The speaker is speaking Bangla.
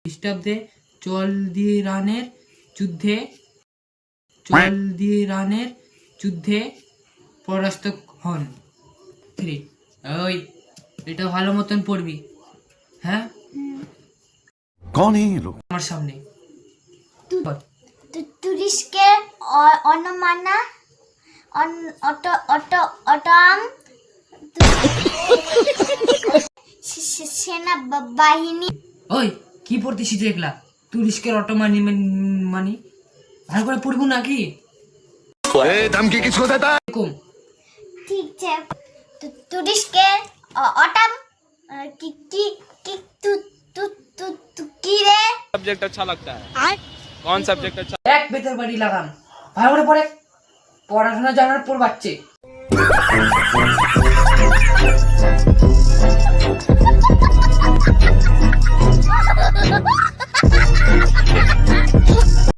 খ্রিস্টাব্দে চলদিরানের যুদ্ধে পরাস্ত হন। 3 ওই এটা ভালো মতন পড়বি। হ্যাঁ, कौन है ये लोग? আমার সামনে তুরস্কের অটোমান সেনাবাহিনী। ওই কি পড়তেছিস এগুলা? তুরস্কের অটোমানি মানি ভালো করে পড়বো নাকি? धमकी किसको देता है? কম ঠিক আছে, তুরস্কের অটাম কি কি কি কি রে सब्जेक्ट अच्छा लगता है? कौन सब्जेक्ट अच्छा? এক বেতের বাড়ি লাগাম, ভালো করে পড়ে। পড়াশোনা জানার পর বাচ্চে